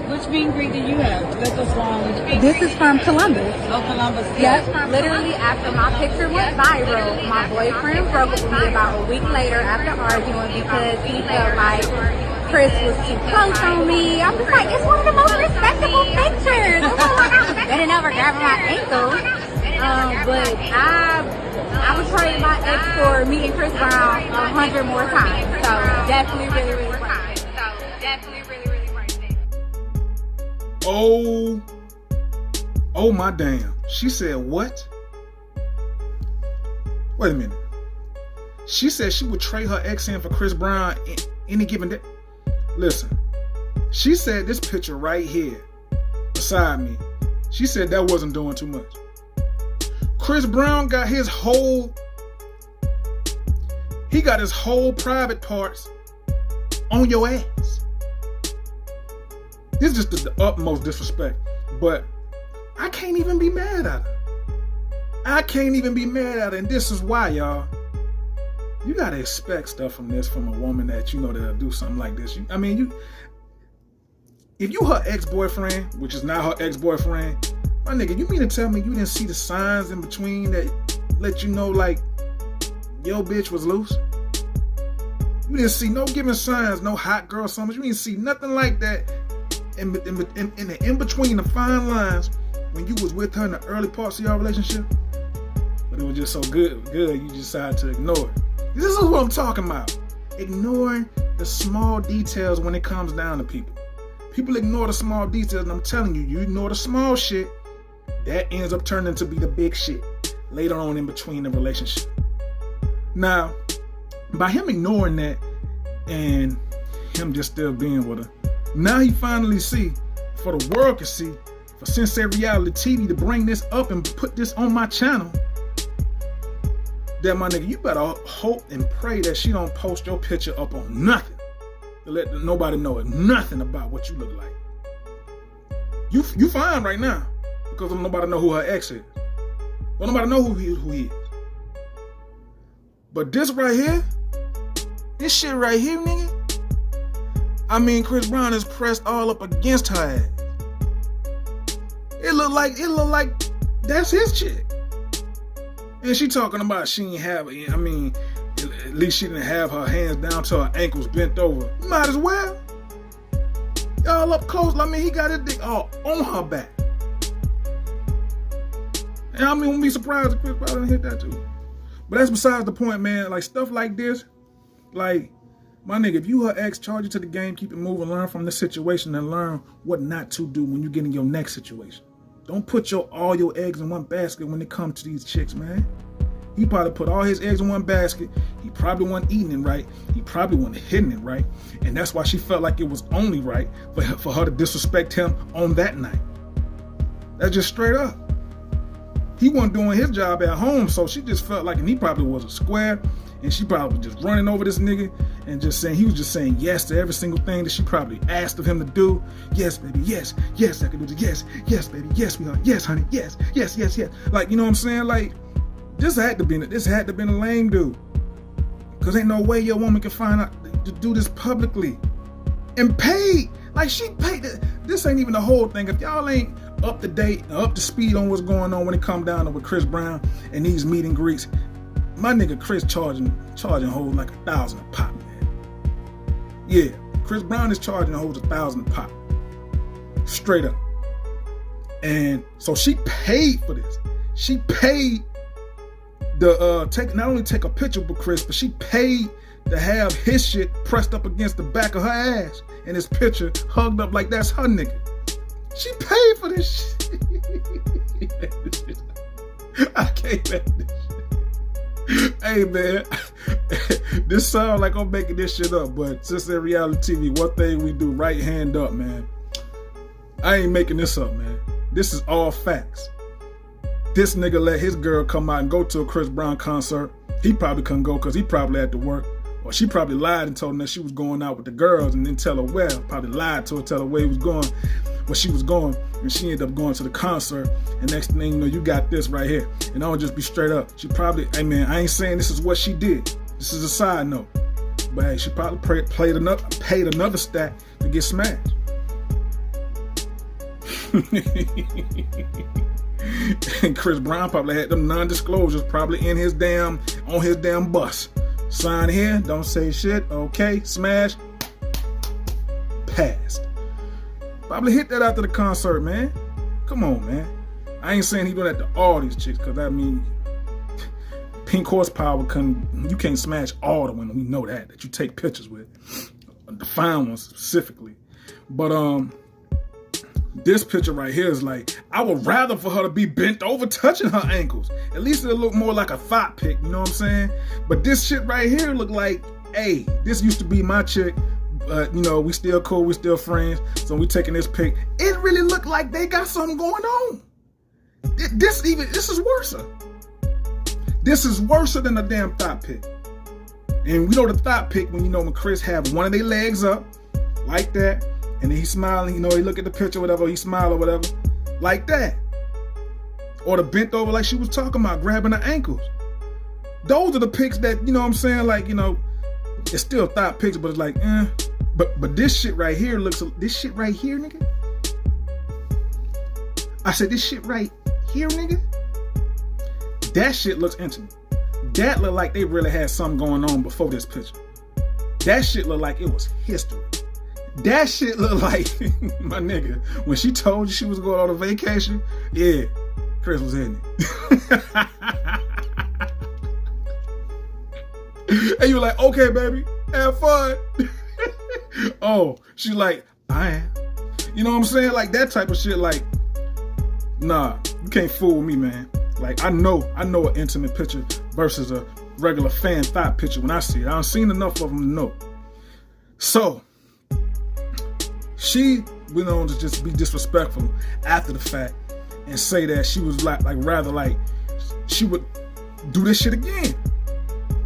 Which meet and greet do you have? Let us know. This is from Columbus. Oh, Columbus. Yep. Literally after my picture went viral, my boyfriend broke up with me about a week later after arguing because he felt like Chris was too close on me. I'm just like, it's one of the most respectable pictures. Better never grabbing my ankle. But I would trade my ex for meeting Chris Brown 100 more times. So definitely really, really worth it. Oh my damn. She said what? Wait a minute. She said she would trade her ex in for Chris Brown any given day. Listen, she said this picture right here beside me, she said that wasn't doing too much. Chris Brown got his whole private parts on your ass. This is just the utmost disrespect. But I can't even be mad at her. And this is why, y'all. You gotta expect stuff from a woman that you know that'll do something like this. If you her ex-boyfriend, which is not her ex-boyfriend, my nigga, you mean to tell me you didn't see the signs in between that let you know like your bitch was loose? You didn't see no giving signs, no hot girl summers. You didn't see nothing like that in between the fine lines when you was with her in the early parts of your relationship. But it was just so good you decided to ignore it. This is what I'm talking about. Ignoring the small details when it comes down to people. People ignore the small details, and I'm telling you, you ignore the small shit, that ends up turning to be the big shit later on in between the relationship. Now, by him ignoring that and him just still being with her, now he finally see, for the world to see, for Sensei Reality TV to bring this up and put this on my channel, that my nigga, you better hope and pray that she don't post your picture up on nothing to let nobody know nothing about what you look like. You fine right now because don't nobody know who her ex is. Don't nobody know who he is. But this right here, this shit right here, nigga, I mean, Chris Brown is pressed all up against her ass. It look like that's his chick. And she talking about she ain't have, I mean, at least she didn't have her hands down to her ankles bent over. Might as well. Y'all up close. I mean, he got his dick all on her back. And I mean, wouldn't be surprised if Chris Brown didn't hit that too. But that's besides the point, man. Like, stuff like this, like, my nigga, if you her ex, charge it to the game, keep it moving, learn from this situation, and learn what not to do when you get in your next situation. Don't put all your eggs in one basket when it comes to these chicks, man. He probably put all his eggs in one basket. He probably wasn't eating it right. He probably wasn't hitting it right. And that's why she felt like it was only right for her to disrespect him on that night. That's just straight up. He wasn't doing his job at home, so she just felt like, and he probably was a square, and she probably was just running over this nigga and just saying, he was just saying yes to every single thing that she probably asked of him to do. Yes, baby, yes, yes, I can do this, yes, baby, yes, we are, yes, honey, yes. Like, you know what I'm saying? Like, this had to be a lame dude. Cause ain't no way your woman can find out to do this publicly. And paid. Like, she paid. This ain't even the whole thing. If y'all ain't up to date, up to speed on what's going on when it come down to with Chris Brown and these meet and greets, my nigga Chris charging hoes like $1,000 a pop, man. Yeah, Chris Brown is charging hoes $1,000 a pop. Straight up. And so she paid for this. She paid to not only take a picture with Chris, but she paid to have his shit pressed up against the back of her ass and his picture hugged up like that's her nigga. She paid for this shit. I can't let this shit. Hey, man, this sound like I'm making this shit up, but since in reality TV, one thing we do, right hand up, man. I ain't making this up, man. This is all facts. This nigga let his girl come out and go to a Chris Brown concert. He probably couldn't go because he probably had to work. Or she probably lied and told him that she was going out with the girls and didn't tell her where. Probably lied to her, tell her where she was going. And she ended up going to the concert. And next thing you know, you got this right here. And I'll just be straight up. She probably, hey man, I ain't saying this is what she did. This is a side note. But hey, she probably paid another stack to get smashed. And Chris Brown probably had them non-disclosures probably on his damn bus. Sign here, don't say shit, okay, smash, passed. Probably hit that after the concert, man. Come on, man. I ain't saying he doing that to all these chicks, because I mean, pink horsepower, you can't smash all the women. We know that you take pictures with. The fine ones specifically. But this picture right here is like, I would rather for her to be bent over touching her ankles. At least it'll look more like a thought pic, you know what I'm saying? But this shit right here look like, hey, this used to be my chick, but you know, we still cool, we still friends, so we taking this pic. It really looked like they got something going on. This is worse. This is worse than a damn thought pic. And we know the thought pic when Chris have one of their legs up like that, and then he's smiling, he look at the picture, whatever, he smile or whatever, like that. Or the bent over like she was talking about, grabbing her ankles. Those are the pics that, you know what I'm saying, like, it's still thought pics, but it's like, But this shit right here this shit right here, nigga. I said, this shit right here, nigga. That shit looks intimate. That look like they really had something going on before this picture. That shit look like it was history. That shit look like, my nigga, when she told you she was going on a vacation, yeah, Chris was in it. And you were like, okay, baby, have fun. Oh, she like, I am. You know what I'm saying? Like that type of shit, like, nah, you can't fool me, man. Like, I know an intimate picture versus a regular fan thought picture when I see it. I done seen enough of them to know. So, she went on to just be disrespectful after the fact and say that she was rather she would do this shit again.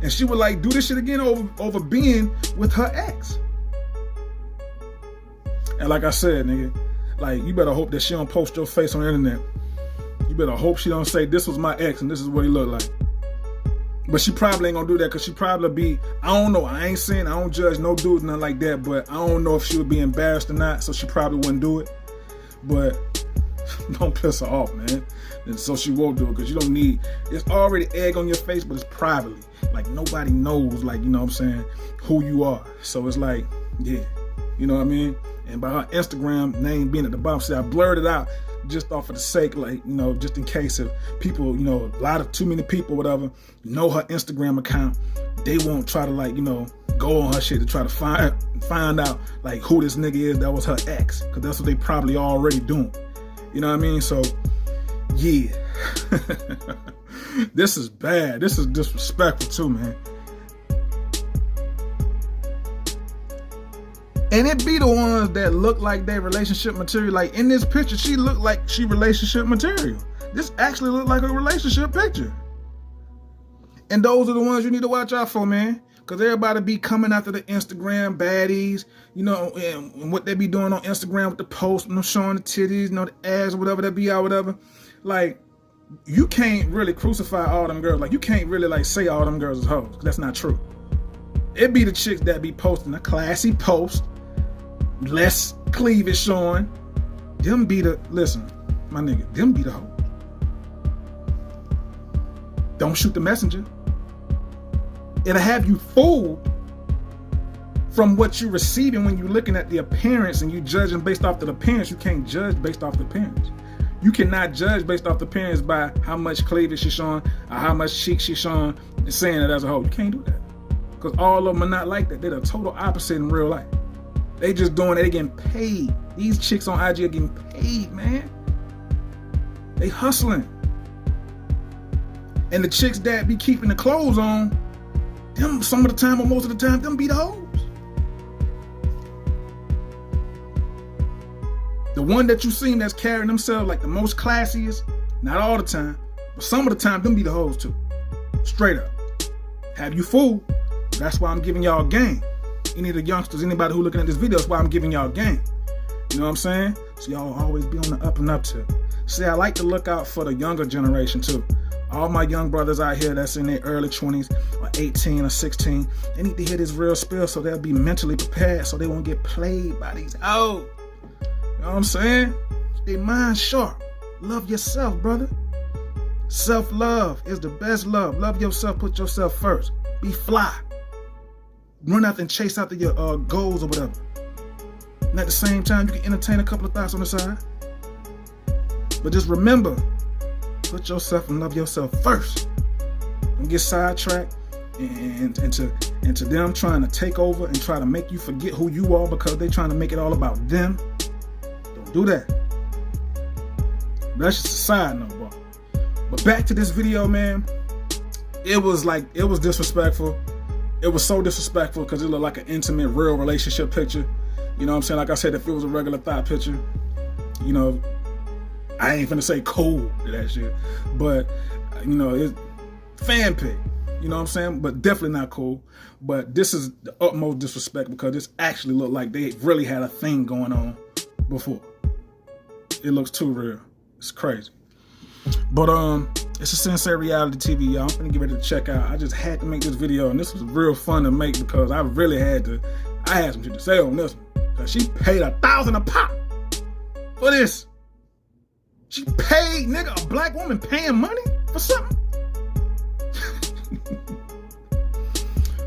And she would do this shit again over being with her ex. And like I said, nigga, you better hope that she don't post your face on the internet. You better hope she don't say, this was my ex and this is what he looked like. But she probably ain't gonna do that, because she probably be, I don't know, I ain't saying, I don't judge no dudes, nothing like that, but I don't know if she would be embarrassed or not, so she probably wouldn't do it. But don't piss her off, man. And so she won't do it, because you don't need, it's already egg on your face, but it's privately. Like, nobody knows, you know what I'm saying, who you are. So it's like, yeah, you know what I mean? And by her Instagram name being at the bottom, see, I blurred it out just off of the sake, just in case if people, too many people, whatever, know her Instagram account, they won't try to go on her shit to try to find out who this nigga is that was her ex, because that's what they probably already doing. You know what I mean? So, yeah. This is bad. This is disrespectful too, man. And it be the ones that look like they relationship material. Like in this picture, she looked like she relationship material. This actually looked like a relationship picture. And those are the ones you need to watch out for, man. Because everybody be coming after the Instagram baddies, and what they be doing on Instagram with the posts, showing the titties, the ass, whatever that be out, whatever. You can't really crucify all them girls. You can't really say all them girls is hoes. That's not true. It be the chicks that be posting a classy post, less cleavage showing. Them be the, listen, my nigga, them be the hoe. Don't shoot the messenger. It'll have you fooled from what you're receiving when you're looking at the appearance and you judging based off the appearance. You can't judge based off the appearance. You cannot judge based off the appearance by how much cleavage she's showing or how much cheek she's showing and saying it as a whole. You can't do that. Because all of them are not like that. They're the total opposite in real life. They just doing it, they getting paid. These chicks on IG are getting paid, man. They hustling. And the chicks that be keeping the clothes on, them some of the time or most of the time, them be the hoes. The one that you seen that's carrying themselves like the most classiest, not all the time, but some of the time, them be the hoes too. Straight up. Have you fooled? That's why I'm giving y'all game. Any of the youngsters, anybody who looking at this video, that's why I'm giving y'all game. You know what I'm saying? So y'all always be on the up and up tip. See, I like to look out for the younger generation too. All my young brothers out here that's in their early 20s or 18 or 16, they need to hear this real spill so they'll be mentally prepared so they won't get played by these. Oh, you know what I'm saying? They mind sharp. Love yourself, brother. Self-love is the best love. Love yourself. Put yourself first. Be fly. Run out and chase after your goals or whatever. And at the same time, you can entertain a couple of thoughts on the side. But just remember, put yourself and love yourself first. Don't get sidetracked into them trying to take over and try to make you forget who you are because they're trying to make it all about them. Don't do that. That's just a side note, bro. But back to this video, man. It was disrespectful. It was so disrespectful because it looked like an intimate, real relationship picture. You know what I'm saying? Like I said, if it was a regular thought picture, you know, I ain't finna say cool to that shit. But, you know, it's fan pick. You know what I'm saying? But definitely not cool. But this is the utmost disrespect because this actually looked like they really had a thing going on before. It looks too real. It's crazy. But it's a Sensei reality TV, y'all. I'm finna get ready to check out. I just had to make this video, and this was real fun to make because I really had some shit to say on this one. Cause she paid $1,000 a pop for this. She paid, nigga, a black woman paying money for something?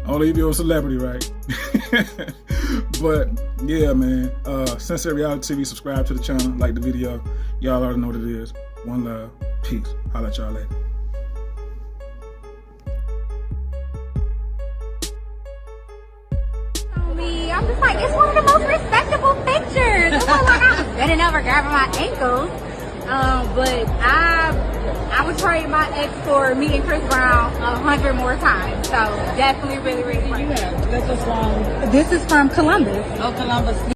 Only if you're a celebrity, right? But yeah, man. Sensei Reality TV, subscribe to the channel, like the video. Y'all already know what it is. One love. Peace. Holla at y'all later. I'm just like, it's one of the most respectable pictures. It's not like I'm bending over grabbing my ankles. But I would trade my ex for meeting Chris Brown 100 more times. So definitely really, really. You have? That's what's wrong. This is from Columbus. Oh, Columbus.